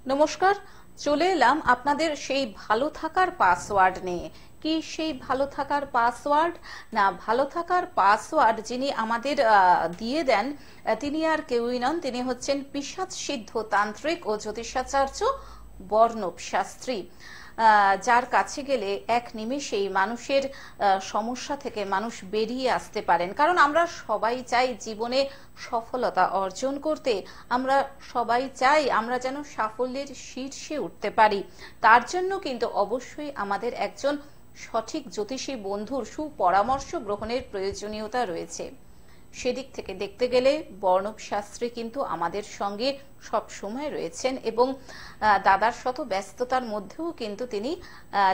নমস্কার, চলে এলাম আপনাদের সেই ভালো থাকার পাসওয়ার্ড নিয়ে। কি সেই ভালো থাকার পাসওয়ার্ড? না, ভালো থাকার পাসওয়ার্ড যিনি আমাদের দিয়ে দেন তিনি আর কেউই নন, তিনি হচ্ছেন পিশাচ সিদ্ধ তান্ত্রিক ও জ্যোতিষাচার্য বর্ণব শাস্ত্রী, যার কাছে গেলে এক নিমেষেই মানুষের সমস্যা থেকে মানুষ বেরিয়ে আসতে পারেন। কারণ আমরা সবাই চাই জীবনে সফলতা অর্জন করতে, আমরা সবাই চাই আমরা যেন সাফল্যের শীর্ষে উঠতে পারি। তার জন্য কিন্তু অবশ্যই আমাদের একজন সঠিক জ্যোতিষী বন্ধুর সুপরামর্শ গ্রহণের প্রয়োজনীয়তা রয়েছে। সেদিক থেকে দেখতে গেলে বর্ণব শাস্ত্রী কিন্তু আমাদের সঙ্গে সব সময় রয়েছেন এবং দাদার শত ব্যস্ততার মধ্যেও কিন্তু তিনি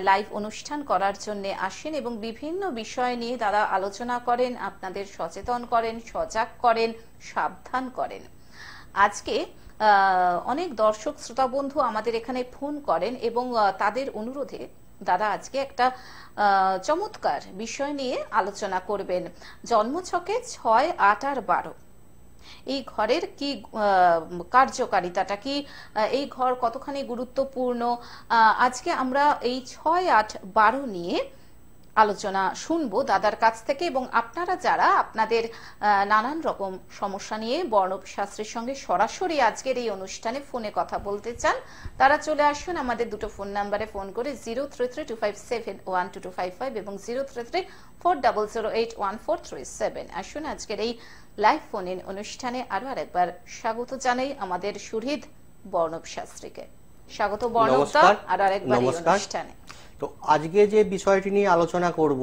লাইভ অনুষ্ঠান করার জন্য আসেন এবং বিভিন্ন বিষয় নিয়ে দাদা আলোচনা করেন, আপনাদের সচেতন করেন, সজাগ করেন, সাবধান করেন। আজকে অনেক দর্শক শ্রোতা বন্ধু আমাদের এখানে ফোন করেন এবং তাদের অনুরোধে দাদা আজকে একটা চমৎকার বিষয় নিয়ে আলোচনা করবেন। জন্মছকে 6, 8 আর 12 এই ঘরের কি কার্যকারিতাটা কি, এই ঘর কতখানি গুরুত্বপূর্ণ, আজকে আমরা এই 6, 8, 12 নিয়ে আলোচনা শুনবো দাদার কাছ থেকে। এবং আপনারা যারা আপনাদের নানান রকম সমস্যা নিয়ে বর্ণব শাস্ত্রীর সঙ্গে সরাসরি আজকের এই অনুষ্ঠানে ফোনে কথা বলতে চান, তারা চলে আসুন আমাদের দুটো ফোন নাম্বারে ফোন করে 0332571225 এবং 033400814337। আসুন আজকের এই লাইভ ফোন ইন অনুষ্ঠানে আরো আরেকবার স্বাগত জানাই আমাদের সুহৃদ বর্ণব শাস্ত্রীকে। স্বাগত বর্ণব দা আর আরেকবার এই অনুষ্ঠানে। তো আজকে যে বিষয়টি নিয়ে আলোচনা করব,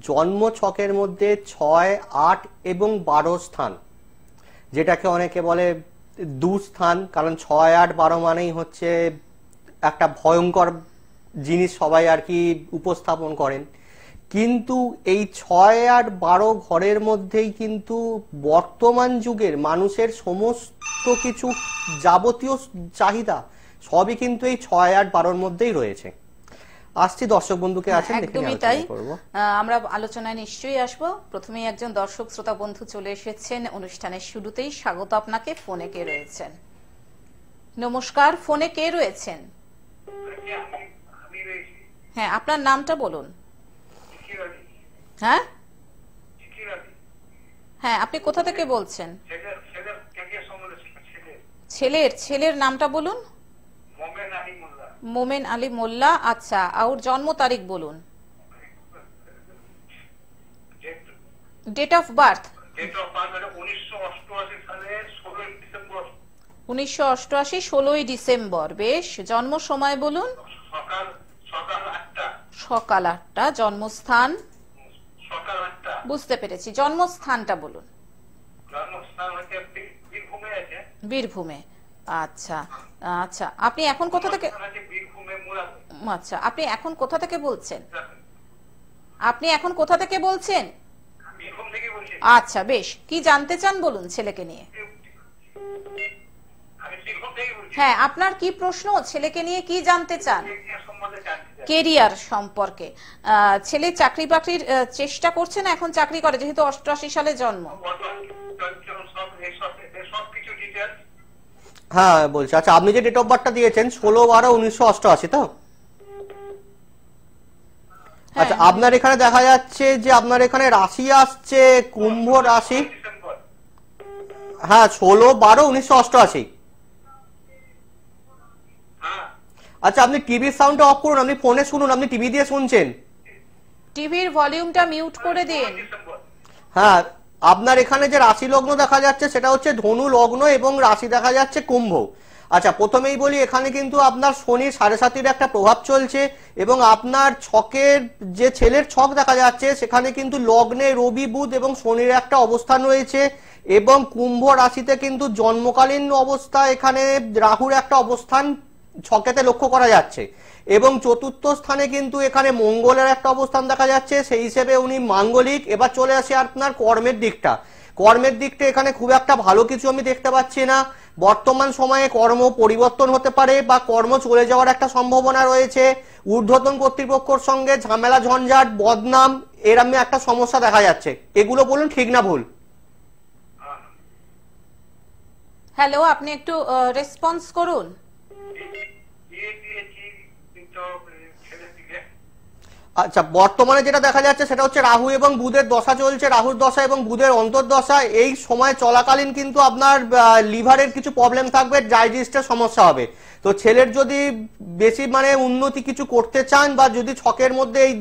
জন্ম ছকের মধ্যে 6, 8 এবং 12 স্থান, যেটাকে অনেকে বলে দুস্থান। কারণ 6, 8, 12 মানেই হচ্ছে একটা ভয়ঙ্কর জিনিস সবাই আর কি উপস্থাপন করেন। কিন্তু এই 6, 8, 12 ঘরের মধ্যেই কিন্তু বর্তমান যুগের মানুষের সমস্ত কিছু যাবতীয় চাহিদা সবই কিন্তু এই 6, 8, 12 মধ্যেই রয়েছে। আসছি দর্শক বন্ধুকে আছেন, একদমই তাই, আমরা আলোচনায় নিশ্চয়ই আসবো। প্রথমেই একজন দর্শক শ্রোতা বন্ধু চলে এসেছেন অনুষ্ঠানের শুরুতেই। স্বাগত আপনাকে। ফোনে কে রয়েছেন? নমস্কার, ফোনে কে রয়েছেন? হ্যাঁ, আপনার নামটা বলুন। হ্যাঁ হ্যাঁ, আপনি কোথা থেকে বলছেন? ছেলের নামটা বলুন। মোমেন আলী মোল্লা। আচ্ছা, আর জন্ম তারিখ বলুন। Date of birth? 1988, 16ই ডিসেম্বর। বেশ। জন্ম সময় বলুন। সকাল 8টা। জন্মস্থান? বুঝতে পেরেছি, জন্মস্থানটা বলুন। বীরভূমে। আচ্ছা আচ্ছা, আপনি এখন কোথা থেকে? আচ্ছা, আপনি এখন কোথা থেকে বলছেন? আচ্ছা বেশ, কি জানতে চান বলুন ছেলেকে নিয়ে। হ্যাঁ, আপনার কি প্রশ্ন? ছেলেকে নিয়ে কি জানতে চান? কেরিয়ার সম্পর্কে। ছেলে চাকরি বাকরির চেষ্টা করছে না এখন চাকরি করে, যেহেতু 88 সালে জন্ম? হ্যাঁ বলছি। আচ্ছা, আপনি যে ডেট অফ বার্থটা দিয়েছেন 16/12/1988, তো? আচ্ছা, আপনার এখানে দেখা যাচ্ছে যে আপনার এখানে রাশি আসছে কুম্ভ রাশি। হ্যাঁ, 16/12/1988। আচ্ছা, আপনি টিভির সাউন্ডটা অফ করুন, আপনি ফোনে শুনুন, আপনি টিভি দিয়ে শুনছেন। টিভির ভলিউমটা মিউট করে দিন। হ্যাঁ, আপনার এখানে যে রাশি লগ্ন দেখা যাচ্ছে সেটা হচ্ছে ধনু লগ্ন এবং রাশি দেখা যাচ্ছে কুম্ভ। আচ্ছা, প্রথমেই বলি, এখানে কিন্তু আপনার শনির 7.5-এর একটা প্রভাব চলছে এবং আপনার ছকের যে ছেলের ছক দেখা যাচ্ছে সেখানে কিন্তু লগ্নে রবি, বুধ এবং শনির একটা অবস্থান রয়েছে এবং কুম্ভ রাশিতে কিন্তু জন্মকালীন অবস্থা এখানে রাহুর একটা অবস্থান ছকেতে লক্ষ্য করা যাচ্ছে এবং চতুর্থ স্থানে কিন্তু এখানে মঙ্গলের একটা অবস্থান দেখা যাচ্ছে, সেই হিসেবে উনি মাঙ্গলিক। এবার চলে আসে আপনার কর্মের দিকটা। এখানে খুব একটা ভালো কিছু আমি দেখতে পাচ্ছি না। বর্তমান সময়ে কর্ম পরিবর্তন হতে পারে বা কর্ম চলে যাওয়ার একটা সম্ভাবনা রয়েছে। ঊর্ধ্বতন কর্তৃপক্ষের সঙ্গে ঝামেলা, ঝঞ্ঝাট, বদনাম, এরকম একটা সমস্যা দেখা যাচ্ছে। এগুলো বলুন ঠিক না ভুল? হ্যালো, আপনি একটু রেসপন্স করুন। তো ছেলের দিকে। আচ্ছা, বর্তমানে যেটা দেখা যাচ্ছে সেটা হচ্ছে রাহু এবং বুধের দশা চলছে, রাহুর দশা এবং বুধের অন্তর্দশা। এই সময় চলাকালীন কিন্তু আপনার লিভারের কিছু প্রবলেম থাকবে, ডাইজেস্টের সমস্যা হবে। তো ছেলের যদি বেশি মানে উন্নতি কিছু করতে চান বা যদি ছকের মধ্যে এই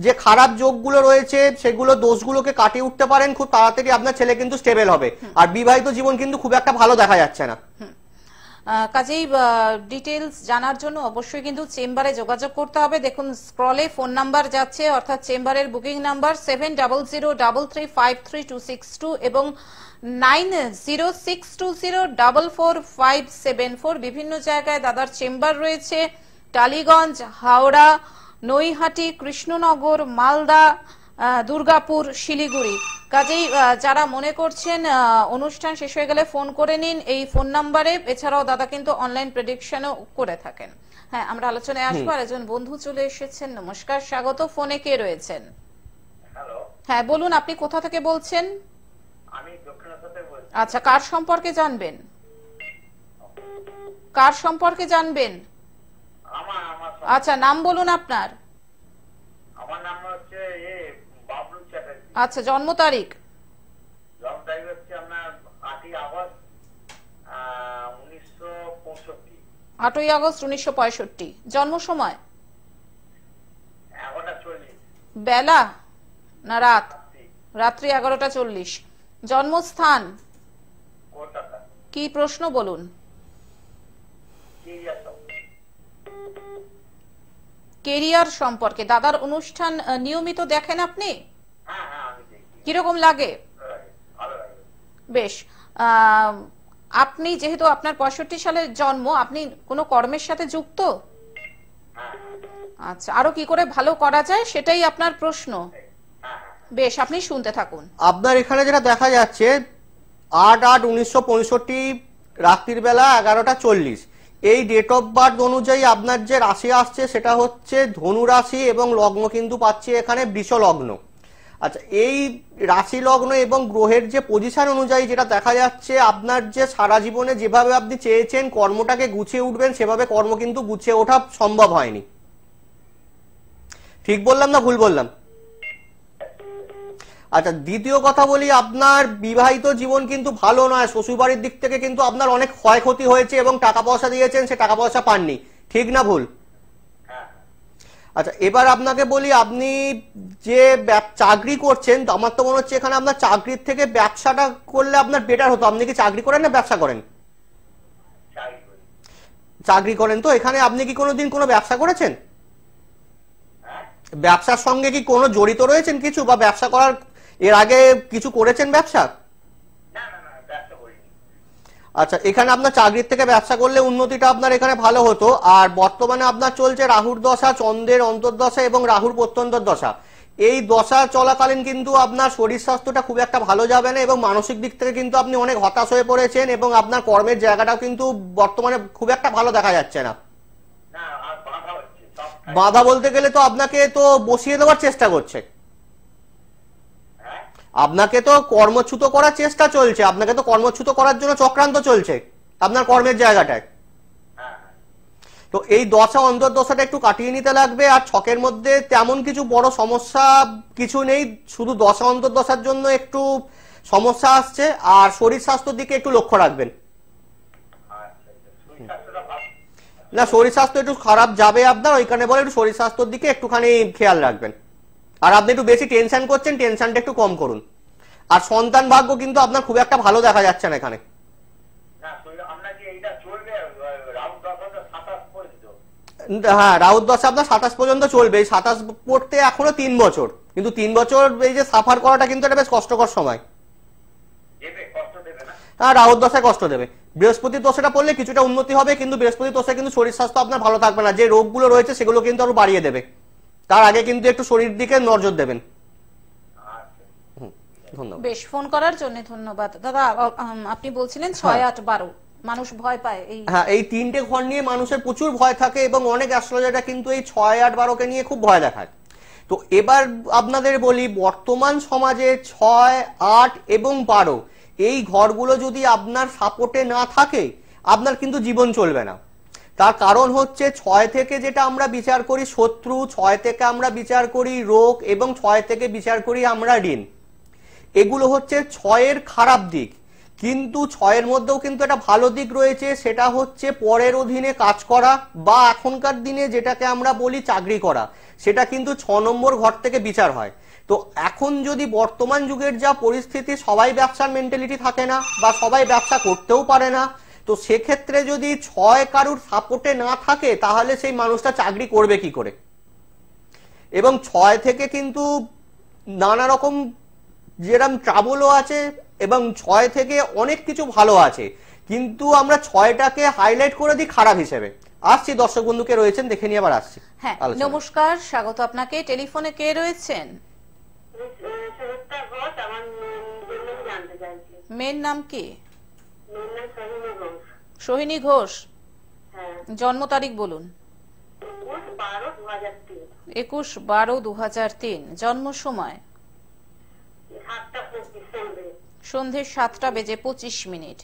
যে খারাপ যোগগুলো রয়েছে সেগুলো দোষগুলোকে কাটিয়ে উঠতে পারেন, খুব তাড়াতাড়ি আপনার ছেলে কিন্তু স্টেবল হবে। আর বিবাহিত জীবন কিন্তু খুব একটা ভালো দেখা যাচ্ছে না। কাজেই ডিটেলস জানার জন্য অবশ্যই কিন্তু চেম্বারে যোগাযোগ করতে হবে। দেখুন স্ক্রলে ফোন নাম্বার যাচ্ছে, অর্থাৎ চেম্বারের বুকিং নাম্বার 7003353262 এবং 9062044574। বিভিন্ন জায়গায় দাদার চেম্বার রয়েছে, টালিগঞ্জ, হাওড়া, নৈহাটি, কৃষ্ণনগর, মালদা, দুর্গাপুর, শিলিগুড়ি। কাজেই যারা মনে করছেন অনুষ্ঠান শেষ হয়ে গেলে ফোন করে নিন এই ফোন নাম্বারে। এছাড়াও দাদা কিন্তু অনলাইন প্রেডিকশনও করে থাকেন। হ্যাঁ, আমরা আলোচনায় আসবো। আর একজন বন্ধু চলে এসেছেন। নমস্কার, স্বাগত। ফোনে কে রয়েছেন? হ্যালো, হ্যাঁ বলুন, আপনি কোথা থেকে বলছেন? আমি দক্ষিণেশ্বর থেকে বলছি। আচ্ছা, কার সম্পর্কে জানবেন? কার সম্পর্কে জানবেন? আমার আচ্ছা, নাম বলুন আপনার। আমার নাম হচ্ছে বাবলু চ্যাটার্জি। আচ্ছা, জন্ম তারিখ? জন্ম তারিখ হচ্ছে আপনার 8ই আগস্ট 1965। 8ই আগস্ট 1965। জন্ম সময়? 11:40 বেলা না রাত? রাত্রি 11:40। জন্মস্থান? কলকাতা। কি প্রশ্ন বলুন? কেরিয়ার সম্পর্কে। দাদার অনুষ্ঠান নিয়মিত দেখেন আপনি? হ্যাঁ হ্যাঁ, আমি দেখি। কিরকম লাগে? ভালো লাগে। বেশ। আপনি যেহেতু আপনার 65 সালের জন্ম, আপনি কোনো কর্মের সাথে যুক্ত? হ্যাঁ আচ্ছা, আরো কি করে ভালো করা যায় সেটাই আপনার প্রশ্ন। হ্যাঁ। বেশ, আপনি শুনতে থাকুন। আপনার এখানে যেটা দেখা যাচ্ছে 8/8/1965 রাত্রির বেলা 11:40, এই ডেট অফ বার্থ অনুযায়ী আপনার যে রাশি আসছে সেটা হচ্ছে ধনু রাশি এবং লগ্ন কিন্তু পাচ্ছি এখানে বৃষ লগ্ন। আচ্ছা, এই রাশি লগ্ন এবং গ্রহের যে পজিশন অনুযায়ী যেটা দেখা যাচ্ছে আপনার যে সারা জীবনে যেভাবে আপনি চেয়েছেন কর্মটাকে গুছিয়ে উঠবেন সেভাবে কর্ম কিন্তু গুছিয়ে ওঠা সম্ভব হয়নি। ঠিক বললাম না ভুল বললাম? আচ্ছা, দ্বিতীয় কথা বলি, আপনার বিবাহিত জীবন কিন্তু ভালো নয়। শ্বশুরবাড়ির দিক থেকে কিন্তু আপনার অনেক ক্ষয়ক্ষতি হয়েছে এবং টাকা পয়সা দিয়েছেন, সে টাকা পয়সা পাননি। ঠিক না ভুল? আচ্ছা, এবার আপনাকে বলি, আপনি যে চাকরি করছেন, আমার তো মনে হচ্ছে এখানে আপনার চাকরির থেকে ব্যবসাটা করলে আপনার বেটার হতো। আপনি কি চাকরি করেন না ব্যবসা করেন? চাকরি করেন। তো এখানে আপনি কি কোনোদিন কোনো ব্যবসা করেছেন? ব্যবসার সঙ্গে কি কোনো জড়িত রয়েছেন কিছু, বা ব্যবসা করার এর আগে কিছু করেছেন ব্যবসা? আচ্ছা, এখানে আপনার চাকরির থেকে ব্যবসা করলে উন্নতিটা আপনার এখানে ভালো হতো। আর বর্তমানে আপনার চলছে রাহুর দশা, চন্দ্রের অন্তর্দশা এবং রাহুর প্রত্যন্তর দশা। এই দশা চলাকালীন কিন্তু আপনার শরীর স্বাস্থ্যটা খুব একটা ভালো যাবে না এবং মানসিক দিক থেকে কিন্তু আপনি অনেক হতাশ হয়ে পড়েছেন এবং আপনার কর্মের জায়গাটাও কিন্তু বর্তমানে খুব একটা ভালো দেখা যাচ্ছে না। বাধা বলতে গেলে তো আপনাকে তো বসিয়ে দেওয়ার চেষ্টা করছে, আপনাকে তো কর্মচ্যুত করার চেষ্টা চলছে, আপনাকে তো কর্মচ্যুত করার জন্য চক্রান্ত চলছে আপনার কর্মের জায়গাটায়। তো এই দশা অন্তর্দশাটা একটু কাটিয়ে নিতে লাগবে। আর ছকের মধ্যে তেমন কিছু বড় সমস্যা কিছু নেই, শুধু দশা অন্তর্দশার জন্য একটু সমস্যা আসছে। আর শরীর স্বাস্থ্যের দিকে একটু লক্ষ্য রাখবেন। না, শরীর স্বাস্থ্য একটু খারাপ যাবে আপনার, ওইখানে বলে একটু শরীর স্বাস্থ্যের দিকে একটুখানি খেয়াল রাখবেন। আর আপনি একটু বেশি টেনশন করছেন, টেনশনটা একটু কম করুন। আর সন্তান ভাগ্য কিন্তু আপনার খুব একটা ভালো দেখা যাচ্ছে না এখানে। হ্যাঁ, রাহুর দশা আপনার 27 পর্যন্ত চলবে। 27 পড়তে এখনো 3 বছর, কিন্তু 3 বছর এই যে সাফার করাটা কিন্তু একটা বেশ কষ্টকর সময়। হ্যাঁ, রাহুর দশায় কষ্ট দেবে। বৃহস্পতির দশাটা পড়লে কিছুটা উন্নতি হবে, কিন্তু বৃহস্পতির দশায় কিন্তু শরীর স্বাস্থ্য আপনার ভালো থাকবে না। যে রোগগুলো রয়েছে সেগুলো কিন্তু আরো বাড়িয়ে দেবে। তার আগে কিন্তু একটু শরীর দিকে নজর দেবেন। ধন্যবাদ। বেশ, ফোন করার জন্য ধন্যবাদ দাদা। আপনি বলছিলেন 6, 8, 12 মানুষ ভয় পায়। হ্যাঁ, এই তিনটে ঘর নিয়ে মানুষের প্রচুর ভয় থাকে এবং অনেক অ্যাস্ট্রোলজাররা কিন্তু এই 6, 8, 12কে নিয়ে খুব ভয় দেখায়। তো এবার আপনাদের বলি, বর্তমান সমাজে 6, 8 এবং 12 এই ঘরগুলো যদি আপনার সাপোর্টে না থাকে আপনার কিন্তু জীবন চলবে না। তার কারণ হচ্ছে 6 থেকে যেটা আমরা বিচার করি শত্রু, 6 থেকে আমরা বিচার করি রোগ এবং 6 থেকে বিচার করি আমরা ঋণ। এগুলো হচ্ছে 6-এর খারাপ দিক, কিন্তু 6-এর মধ্যেও কিন্তু একটা ভালো দিক রয়েছে, সেটা হচ্ছে পরের অধীনে কাজ করা বা এখনকার দিনে যেটাকে আমরা বলি চাকরি করা, সেটা কিন্তু 6 নম্বর ঘর থেকে বিচার হয়। তো এখন যদি বর্তমান যুগের যা পরিস্থিতি, সবাই ব্যবসার মেন্টালিটি থাকে না বা সবাই ব্যবসা করতেও পারে না, তো সেক্ষেত্রে যদি 6 কারুর সাপোর্টে না থাকে তাহলে সেই মানুষটা চাকরি করবে কি করে। এবং 6 থেকে কিন্তু নানা রকম যেরকম ট্রাবলও আছে এবং 6 থেকে অনেক কিছু ভালো আছে, কিন্তু আমরা 6টাকে হাইলাইট করে দিই খারাপ হিসেবে। আসছি, দর্শক বন্ধুকে রয়েছেন, দেখে নিয়ে আবার আসছি। হ্যাঁ, নমস্কার, স্বাগত আপনাকে। টেলিফোনে কে রয়েছেন? মেয়ের নাম কি? সোহিনী ঘোষ। জন্ম তারিখ বলুন। 21/12/2003। জন্ম সময় সন্ধে 7:25।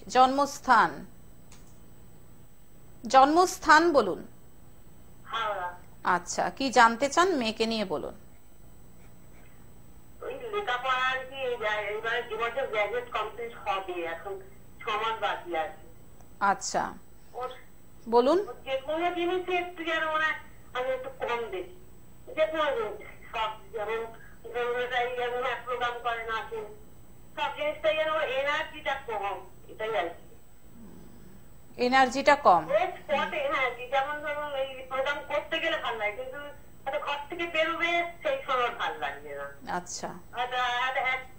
জন্মস্থান বলুন। আচ্ছা, কি জানতে চান মেয়েকে নিয়ে বলুন। আচ্ছা, বলুন। যে কোনো জিনিসে একটু যেন আমি একটু কম দেখি, যে কোনো সব যেমন প্রোগ্রাম করে না, সব জিনিসটাই যেন এনার্জিটা কম, এটাই আর কি। এনার্জিটা কম? হ্যাঁ, যেমন ধরুন এই প্রোগ্রাম করতে গেলে ভালো লাগে, কিন্তু ঘর থেকে বেরোবে সেই সময় ভালো লাগবে না। আচ্ছা,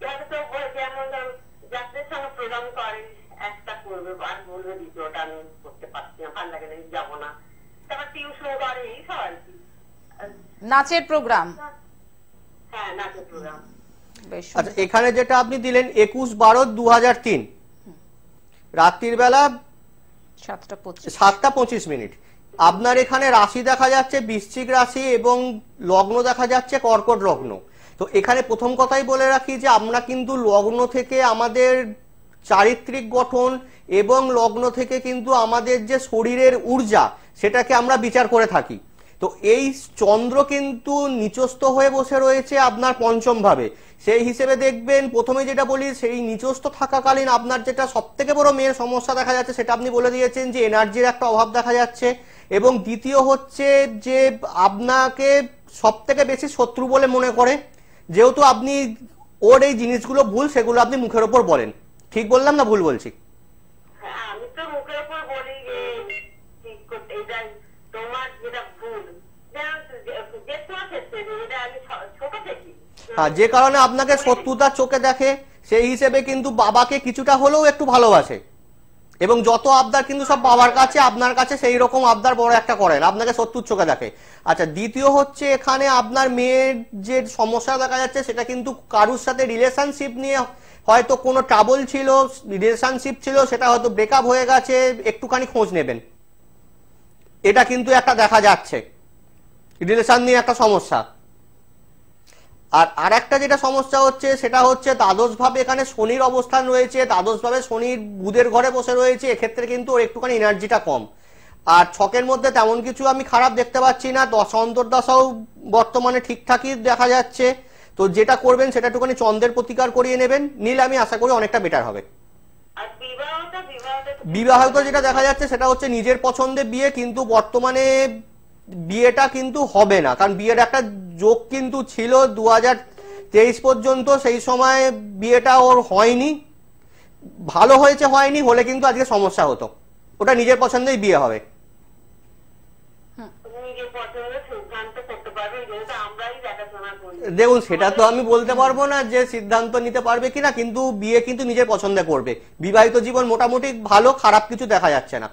যেমন ধরুন যাত্রীর সঙ্গে প্রোগ্রাম করে, একটা করবে আর বলবে দ্বিতীয়টা আমি করতে পারছি না, ভালো লাগে না, যাবো না। তারপর টিউশন করে, এই সব আর কি। নাচের প্রোগ্রাম? হ্যাঁ, নাচের প্রোগ্রাম। আচ্ছা, এখানে যেটা আপনি দিলেন 21/12/2003, রাত্রির বেলা 7:25। আপনার এখানে রাশি দেখা যাচ্ছে বৃশ্চিক রাশি এবং লগ্ন দেখা যাচ্ছে কর্কট লগ্ন। তো এখানে প্রথম কথাই বলে রাখি যে আমরা কিন্তু লগ্ন থেকে আমাদের চারিত্রিক গঠন এবং লগ্ন থেকে কিন্তু আমাদের যে শরীরের ঊর্জা সেটাকে আমরা বিচার করে থাকি। তো এই চন্দ্র কিন্তু নিচস্থ হয়ে বসে রয়েছে আপনার পঞ্চম ভাবে, সেই হিসেবে দেখবেন প্রথমে যেটা বলি, সেই নিচস্থ থাকাকালীন আপনার যেটা সব থেকে বড় মেয়ের সমস্যা দেখা যাচ্ছে সেটা আপনি বলে দিয়েছেন যে এনার্জির একটা অভাব দেখা যাচ্ছে, এবং দ্বিতীয় হচ্ছে যে আপনাকে সব থেকে বেশি শত্রু বলে মনে করে, যেহেতু আপনি ওর এই জিনিসগুলো ভুল সেগুলো আপনি মুখের ওপর বলেন। ঠিক বললাম না ভুল বলছি? আমি তো মুখের ওপর বলি যে তোমার যেটা ভুল, হ্যাঁ, যে কারণে আপনাকে শত্রুতার চোখে দেখে, সেই হিসেবে কিন্তু বাবাকে কিছুটা হলেও একটু ভালোবাসে, এবং যত আবদার কিন্তু সব বাবার কাছে, আপনার কাছে সেই রকম আবদার বড় একটা করেন, আপনাকে শত্রুর চোখে দেখে। আচ্ছা, দ্বিতীয় হচ্ছে এখানে আপনার মেয়ের যে সমস্যা দেখা যাচ্ছে সেটা কিন্তু কারুর সাথে রিলেশনশিপ নিয়ে হয়তো কোনো ট্রাবল ছিল, রিলেশনশিপ ছিল, সেটা হয়তো ব্রেকআপ হয়ে গেছে, একটুখানি খোঁজ নেবেন। এটা কিন্তু একটা দেখা যাচ্ছে রিলেশন নিয়ে একটা সমস্যা। আর একটা যেটা সমস্যা হচ্ছে সেটা হচ্ছে দ্বাদশ ভাবে এখানে শনির অবস্থান রয়েছে, দ্বাদশ ভাবে শনির বুধের ঘরে বসে রয়েছে, এক্ষেত্রে কিন্তু ওর একটুখানি এনার্জিটা কম। আর ছকের মধ্যে তেমন কিছু আমি খারাপ দেখতে পাচ্ছি না, অন্তর্দশাও বর্তমানে ঠিকঠাকই দেখা যাচ্ছে। তো যেটা করবেন সেটা একটুখানি চন্দ্রের প্রতিকার করিয়ে নেবেন, নিলে আমি আশা করি অনেকটা বেটার হবে। বিবাহটা যেটা দেখা যাচ্ছে সেটা হচ্ছে নিজের পছন্দে বিয়ে, কিন্তু বর্তমানে বিয়েটা কিন্তু হবে না, কারণ বিয়ের একটা যোগ কিন্তু ছিল 2023 পর্যন্ত, সেই সময় বিয়েটা ওর হয়নি, ভালো হয়েছে হয়নি, হলে কিন্তু আজকে সমস্যা হতো। ওটা নিজের পছন্দেই বিয়ে হবে। দেখুন, সেটা তো আমি বলতে পারবো না যে সিদ্ধান্ত নিতে পারবে কিনা, কিন্তু বিয়ে কিন্তু নিজের পছন্দে করবে। বিবাহিত জীবন মোটামুটি ভালো, খারাপ কিছু দেখা যাচ্ছে না,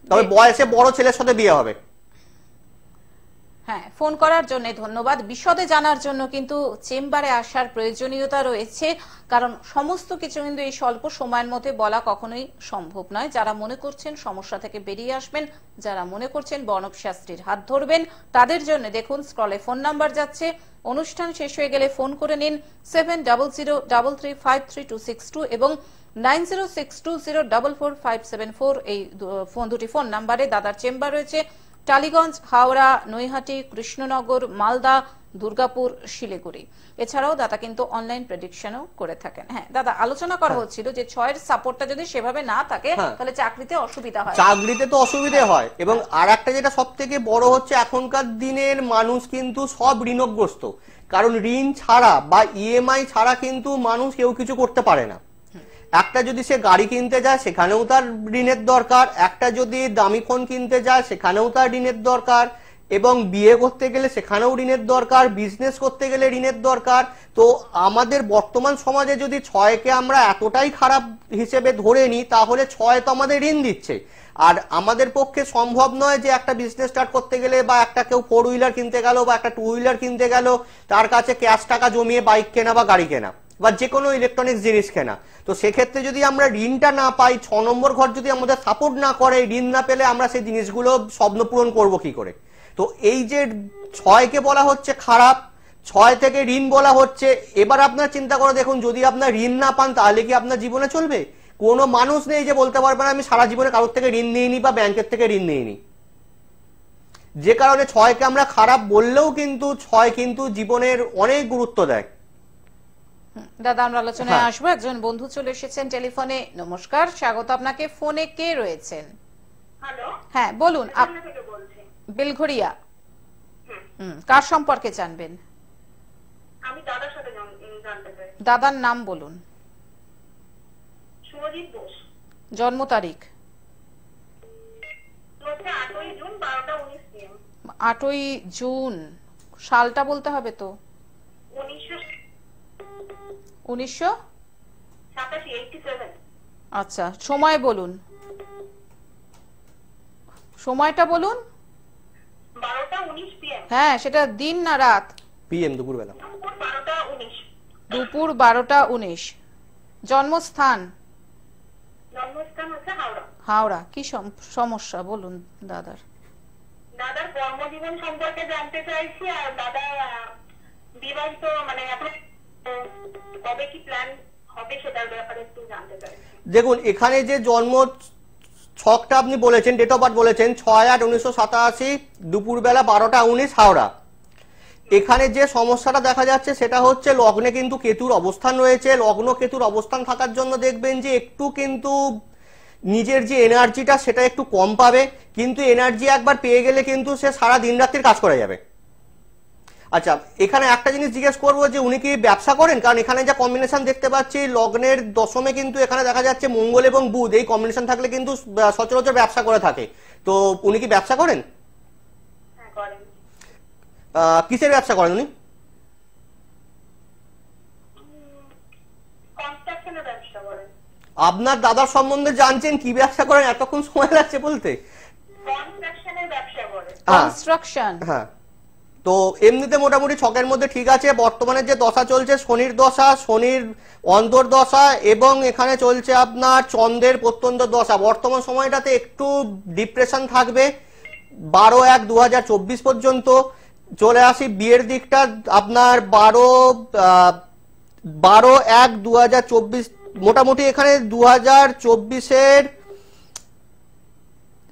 তবে বয়সে বড় ছেলের সাথে বিয়ে হবে। হ্যাঁ, ফোন করার জন্য ধন্যবাদ। বিশদে জানার জন্য কিন্তু চেম্বারে আসার প্রয়োজনীয়তা রয়েছে, কারণ সমস্ত কিছু কিন্তু এই স্বল্প সময়ের মধ্যে বলা কখনোই সম্ভব নয়। যারা মনে করছেন সমস্যা থেকে বেরিয়ে আসবেন, যারা মনে করছেন বর্ণক শাস্ত্রীর হাত ধরবেন, তাদের জন্য দেখুন স্ক্রলে ফোন নাম্বার যাচ্ছে, অনুষ্ঠান শেষ হয়ে গেলে ফোন করে নিন 7003353262 এবং 9062044574 এই ফোন দুটি ফোন নাম্বারে দাদার চেম্বার রয়েছে টালিগঞ্জ, হাওড়া, নৈহাটি, কৃষ্ণনগর, মালদা, দুর্গাপুর, শিলিগুড়ি। এছাড়াও দাদা কিন্তু অনলাইন প্রেডিকশনও করে থাকেন। হ্যাঁ দাদা, আলোচনা করা হচ্ছিল যে 6 এর সাপোর্টটা যদি সেভাবে না থাকে তাহলে চাকরিতে অসুবিধা হয়। চাকরিতে তো অসুবিধে হয়, এবং আর একটা যেটা সব থেকে বড় হচ্ছে, এখনকার দিনের মানুষ কিন্তু সব ঋণগ্রস্ত। কারণ ঋণ ছাড়া বা ইএমআই ছাড়া কিন্তু মানুষ কেউ কিছু করতে পারে না। একটা যদি সে গাড়ি কিনতে যায় সেখানেও তার ঋণের দরকার, একটা যদি দামি ফোন কিনতে যায় সেখানেও তার ঋণের দরকার, এবং বিয়ে করতে গেলে সেখানেও ঋণের দরকার, বিজনেস করতে গেলে ঋণের দরকার। তো আমাদের বর্তমান সমাজে যদি 6কে আমরা এতটাই খারাপ হিসেবে ধরে নিই, তাহলে 6 তো আমাদের ঋণ দিচ্ছে। আর আমাদের পক্ষে সম্ভব নয় যে একটা বিজনেস স্টার্ট করতে গেলে, বা একটা কেউ 4 হুইলার কিনতে গেল বা একটা 2 হুইলার কিনতে গেল, তার কাছে ক্যাশ টাকা জমিয়ে বাইক কেনা বা গাড়ি কেনা বা যে কোনো ইলেকট্রনিক্স জিনিস কেনা। তো সেক্ষেত্রে যদি আমরা ঋণটা না পাই, 6 নম্বর ঘর যদি আমাদের সাপোর্ট না করে, ঋণ না পেলে আমরা সেই জিনিসগুলো স্বপ্ন পূরণ করবো কি করে? তো এই যে 6কে বলা হচ্ছে খারাপ, 6 থেকে ঋণ বলা হচ্ছে। এবার আপনার চিন্তা করে দেখুন, যদি আপনার ঋণ না পান তাহলে কি আপনার জীবনে চলবে? কোনো মানুষ নেই যে বলতে পারবে না আমি সারা জীবনে কারোর থেকে ঋণ নিইনি বা ব্যাংকের থেকে ঋণ নিইনি। যে কারণে 6কে আমরা খারাপ বললেও কিন্তু 6 কিন্তু জীবনের অনেক গুরুত্ব দেয়। দাদা, আমরা আলোচনায় আসবো। একজন বন্ধু চলে এসেছেন টেলিফোনে। নমস্কার, স্বাগত আপনাকে। ফোনে কে রয়েছেন? হ্যালো, হ্যাঁ বলুন। থেকে বলছি। বেলঘড়িয়া। কার সম্পর্কে জানবেন? আমি দাদার সাথে জানতে চাই। দাদার নাম বলুন। সুরজিৎ বোস। জন্ম তারিখ? 8ই জুন 12:19 PM। 8ই জুন। সালটা বলতে হবে তো? 1987। আচ্ছা, সময় বলুন, সময়টা বলুন। 12:19 PM। হ্যাঁ, সেটা দিন না রাত? পিএম, দুপুরবেলা। দুপুর 12:19। দুপুর 12:19। জন্মস্থান? জন্মস্থান হচ্ছে হাওড়া। হাওড়া। কি সমস্যা বলুন দাদার? দাদার কর্মজীবন সম্পর্কে জানতে চাইছি, আর দাদা বিবাহিত, মানে এখন কবে কি প্ল্যান হবে সেটার ব্যাপারে একটু জানতে চাইছি। দেখুন, এখানে যে জন্ম ছকটা আপনি বলেছেন, ডেট অফ বার্থ বলেছেন 6/8/1987, দুপুরবেলা 12:19, হাওড়া। এখানে যে সমস্যাটা দেখা যাচ্ছে সেটা হচ্ছে লগ্নে কিন্তু কেতুর অবস্থান রয়েছে। লগ্ন কেতুর অবস্থান থাকার জন্য দেখবেন যে একটু কিন্তু নিজের যে এনার্জিটা সেটা একটু কম পাবে, কিন্তু এনার্জি একবার পেয়ে গেলে কিন্তু সে সারা দিন রাত্রির কাজ করে যাবে। আচ্ছা, এখানে একটা জিনিস জিজ্ঞেস করবো যে উনি কি ব্যবসা করেন? কারণ এখানে যা কম্বিনেশন দেখতে পাচ্ছি, লগ্নের দশমে কিন্তু এখানে দেখা যাচ্ছে মঙ্গল এবং বুধ, এই কম্বিনেশন থাকলে কিন্তু সচরাচর ব্যবসা করে থাকে। তো উনি কি ব্যবসা করেন? হ্যাঁ, করেন। কিসের ব্যবসা করেন উনি? কনস্ট্রাকশনের ব্যবসা করেন। আপনার দাদার সম্বন্ধে জানছেন, কি ব্যবসা করেন এতক্ষণ সময় লাগছে বলতে? কনস্ট্রাকশনের ব্যবসা করেন। কনস্ট্রাকশন। হ্যাঁ, তো এমনিতে মোটামুটি ছকের মধ্যে ঠিক আছে। বর্তমানে যে দশা চলছে, শনির দশা, শনির অন্তর্দশা, এবং এখানে চলছে আপনার চন্দ্রের প্রত্যন্ত দশা। বর্তমান সময়টাতে একটু ডিপ্রেশন থাকবে 12/1/2024 পর্যন্ত। চলে আসি বিয়ের দিকটা, আপনার 12/1/2024, মোটামুটি এখানে 2024-এর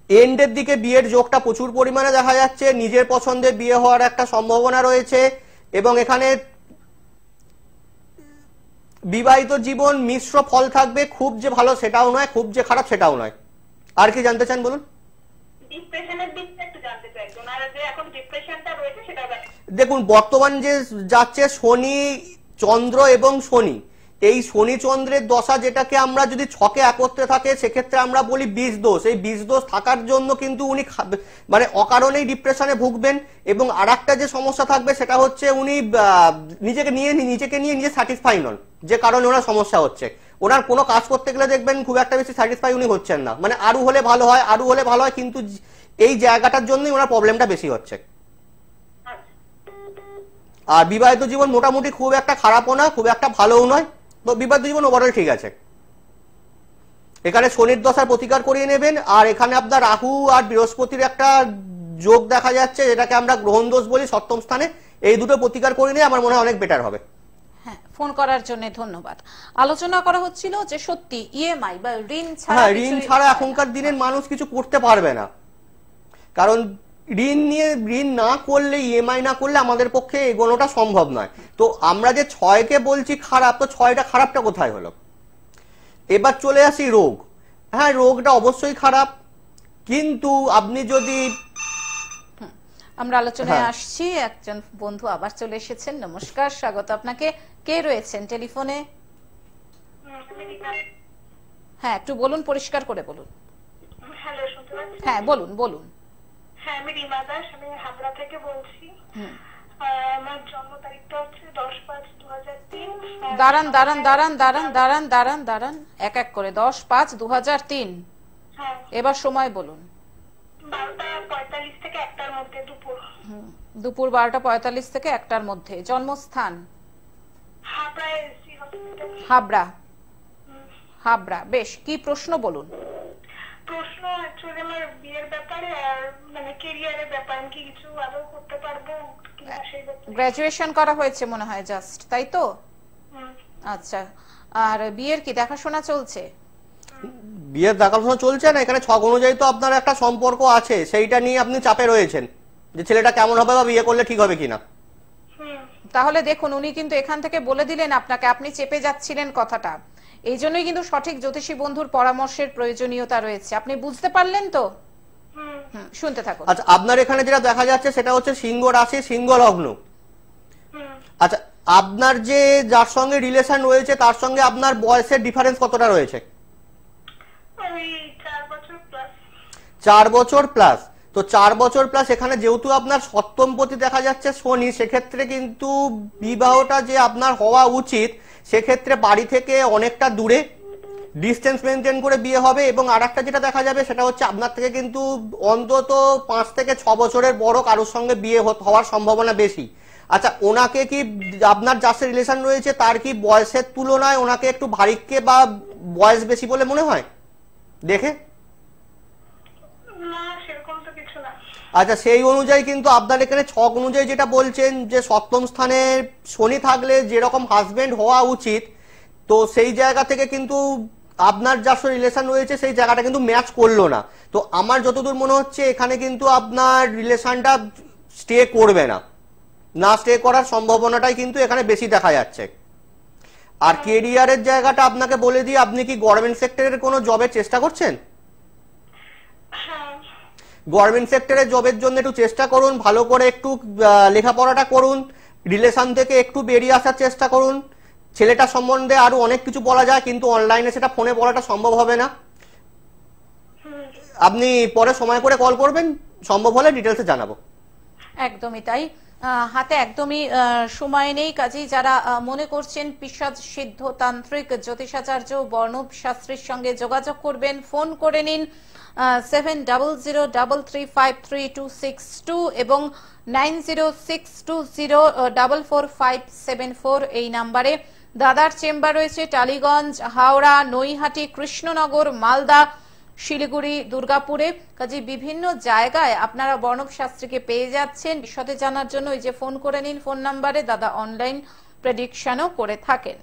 এন্ডের দিকে বিয়ের যোগটা প্রচুর পরিমাণে দেখা যাচ্ছে। নিজের পছন্দে বিয়ে হওয়ার একটা সম্ভাবনা রয়েছে, এবং এখানে বিবাহিত জীবন মিশ্র ফল থাকবে। খুব যে ভালো সেটাও নয়, খুব যে খারাপ সেটাও নয়। আর কি জানতে চান বলুন? ডিপ্রেশনের দিকটা একটু জানতে চাই, ওনার যে এখন ডিপ্রেশনটা রয়েছে সেটা। দেখুন, বর্তমান যে যাচ্ছে শনি চন্দ্র এবং শনি, এই শনি চন্দ্রের দশা যেটাকে আমরা যদি ছকে একত্রে থাকে সেক্ষেত্রে আমরা বলি বীজ দোষ। এই বীজ দোষ থাকার জন্য কিন্তু উনি মানে অকারণেই ডিপ্রেশনে ভুগবেন। এবং আর একটা যে সমস্যা থাকবে সেটা হচ্ছে উনি নিজেকে নিয়ে নিজে স্যাটিসফাই নন, যে কারণে ওনার সমস্যা হচ্ছে। ওনার কোনো কাজ করতে গেলে দেখবেন খুব একটা বেশি স্যাটিসফাই উনি হচ্ছেন না, মানে আরো হলে ভালো হয়, আরো হলে ভালো হয়, কিন্তু এই জায়গাটার জন্যই ওনার প্রবলেমটা বেশি হচ্ছে। আর বিবাহিত জীবন মোটামুটি খুব একটা খারাপও না, খুব একটা ভালোও নয়, তো বিবাহিত জীবন ওভারঅল ঠিক আছে। এখানে শনির দশার প্রতিকার করিয়ে নেবেন। আর এখানে আপনার রাহু আর বৃহস্পতির একটা যোগ দেখা যাচ্ছে, যেটাকে আমরা গ্রহণ দোষ বলি সপ্তম স্থানে। এই দুটো প্রতিকার করে নিয়ে আমার মনে হয় অনেক বেটার হবে। হ্যাঁ, ফোন করার জন্য ধন্যবাদ। আলোচনা করা হচ্ছিল যে সত্যি ইএমআই বা ঋণ ছাড়া হ্যাঁ, ঋণ ছাড়া এখনকার দিনের মানুষ কিছু করতে পারবে না, কারণ ঋণ না করলে, ইএমআই না করলে আমাদের পক্ষে এগোনোটা সম্ভব নয়। তো আমরা যে 6কে বলছি খারাপ, তো 6টা খারাপটা কোথায় হলো? এবার চলে আসি রোগ। হ্যাঁ, রোগটা অবশ্যই খারাপ, কিন্তু আপনি যদি আমরা আলোচনায় আসছি, একজন বন্ধু আবার চলে এসেছেন। নমস্কার, স্বাগত আপনাকে। কে রয়েছেন টেলিফোনে? হ্যাঁ, একটু বলুন, পরিষ্কার করে বলুন। হ্যালো, শুনতে পাচ্ছেন? হ্যাঁ, বলুন বলুন। হ্যাঁ, আমি রিমা দাস, আমি হাবড়া থেকে বলছি। আমার জন্ম তারিখটা হচ্ছে 10/5/2003। দাঁড়ান, এক এক করে। 10/5/2003। হ্যাঁ, এবার সময় বলুন। 12:45 থেকে 1টার মধ্যে দুপুর। দুপুর 12:45 থেকে 1টার মধ্যে। জন্মস্থান? Habra AC hospital. হাবড়া। বেশ, কি প্রশ্ন বলুন? প্রশ্ন অ্যাকচুয়ালি আমার বিয়ের ব্যাপারে আর মানে ক্যারিয়ারের ব্যাপারে, আমি কি কিছু আদৌ করতে পারবো কিনা সেই ব্যাপারে। গ্রাজুয়েশন করা হয়েছে মনে হয় জাস্ট, তাই তো? হুম। আচ্ছা, আর বিয়ের কি দেখাশোনা চলছে? বিয়ের দেখাশোনা চলছে না, এখানে ছক অনুযায়ী তো আপনার একটা সম্পর্ক আছে, সেইটা নিয়ে আপনি চাপে রয়েছেন যে ছেলেটা কেমন হবে বা বিয়ে করলে ঠিক হবে কিনা। তাহলে দেখুন, উনি কিন্তু এখান থেকে বলে দিলেন আপনাকে, আপনি চেপে যাচ্ছিলেন কথাটা। এই জন্যই কিন্তু সঠিক জ্যোতিষী বন্ধুর পরামর্শের প্রয়োজনীয়তা রয়েছে। আপনি বুঝতে পারলেন তো? শুনতে থাকুন। আচ্ছা, আপনার এখানে যেটা দেখা যাচ্ছে সেটা হচ্ছে সিংহ রাশি, সিংহ লগ্ন। আচ্ছা, আপনার যে যার সঙ্গে রিলেশন রয়েছে তার সঙ্গে আপনার বয়সের ডিফারেন্স কতটা রয়েছে? 4 বছর প্লাস। তো 4 বছর প্লাস, এখানে যেহেতু আপনার সপ্তমপতি দেখা যাচ্ছে শনি, সেক্ষেত্রে কিন্তু বিবাহটা যে আপনার হওয়া উচিত, সেক্ষেত্রে বাড়ি থেকে অনেকটা দূরে ডিস্টেন্স মেনটেন করে বিয়ে হবে। এবং আরেকটা যেটা দেখা যাবে সেটা হচ্ছে আপনার থেকে কিন্তু অন্তত 5 থেকে 6 বছরের বড় কারোর সঙ্গে বিয়ে হওয়ার সম্ভাবনা বেশি। আচ্ছা, ওনাকে কি, আপনার যার সাথে রিলেশন রয়েছে তার কি বয়সের তুলনায় ওনাকে একটু ভারিক্কে বা বয়স বেশি বলে মনে হয় দেখে? আচ্ছা, সেই অনুযায়ী কিন্তু আপনার এখানে ছক অনুযায়ী যেটা বলছেন যে সপ্তম স্থানে শনি থাকলে যেরকম হাজবেন্ড হওয়া উচিত, তো সেই জায়গা থেকে কিন্তু আপনার যার সাথে রিলেশন রয়েছে সেই জায়গাটা কিন্তু ম্যাচ করলো না। তো আমার যতদূর মনে হচ্ছে এখানে কিন্তু আপনার রিলেশনটা স্টে করবে না, স্টে করার সম্ভাবনাটাই কিন্তু এখানে বেশি দেখা যাচ্ছে। আর কেরিয়ারের জায়গাটা আপনাকে বলে দিই, আপনি কি গভর্নমেন্ট সেক্টরের কোনো জবের চেষ্টা করছেন? গভর্নমেন্ট সেক্টরে জবের জন্য একটু চেষ্টা করুন, ভালো করে একটু লেখাপড়াটা করুন, রিলেশন থেকে একটু বেরিয়ে আসার চেষ্টা করুন। ছেলেটা সম্বন্ধে আরো অনেক কিছু বলা যায়, কিন্তু অনলাইনে সেটা ফোনে বলাটা সম্ভব হবে না। আপনি পরে সময় করে কল করবেন, সম্ভব হলে ডিটেলসে জানাবো। একদমই তাই, হাতে একদমই সময় নেই। কাজেই যারা মনে করছেন পিশাচ সিদ্ধ তান্ত্রিক জ্যোতিষাচার্য বর্ণব শাস্ত্রীর সঙ্গে যোগাযোগ করবেন, ফোন করে নিন 7003353262 এবং 9062044574 এই নাম্বারে। দাদার চেম্বার রয়েছে টালিগঞ্জ, হাওড়া, নৈহাটি, কৃষ্ণনগর, মালদা, শিলিগুড়ি, দুর্গাপুরে। কাজে বিভিন্ন জায়গায় আপনারা বর্ণব শাস্ত্রীকে পেয়ে যাচ্ছেন। বিশদে জানার জন্য এই যে ফোন করে নিন, ফোন নাম্বারে দাদা অনলাইন প্রেডিকশনও করে থাকেন।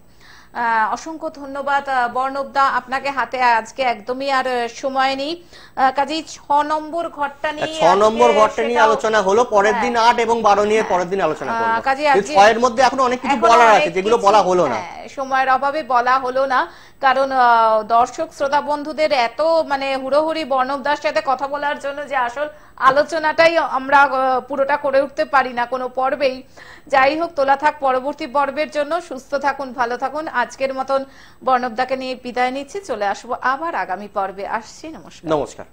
অসংখ্য ধন্যবাদ বর্ণবদা আপনাকে। হাতে আজকে একদমই আর সময় নেই, কাজেই 6 নম্বর ঘরটা নিয়ে 6 নম্বর ঘরটা নিয়ে আলোচনা হলো। পরের দিন 8 এবং 12 নিয়ে পরের দিন আলোচনা করব। কাজেই এই 6 এর মধ্যে এখন অনেক কিছু বলার আছে যেগুলো বলা হলো না, সময়ের অভাবে বলা হলো না। কারণ দর্শক শ্রোতা বন্ধুদের এত মানে হুড়োহুড়ি বর্ণবদার সাথে কথা বলার জন্য যে আসল আলোচনাটাই আমরা পুরোটা করে উঠতে পারি না কোনো পর্বেই। যাই হোক, তোলা থাক পরবর্তী পর্বের জন্য। সুস্থ থাকুন, ভালো থাকুন। আজকের মতন বর্ণবদাকে নিয়ে বিদায় নিচ্ছি, চলে আসবো আবার আগামী পর্বে। আসছি, নমস্কার। নমস্কার।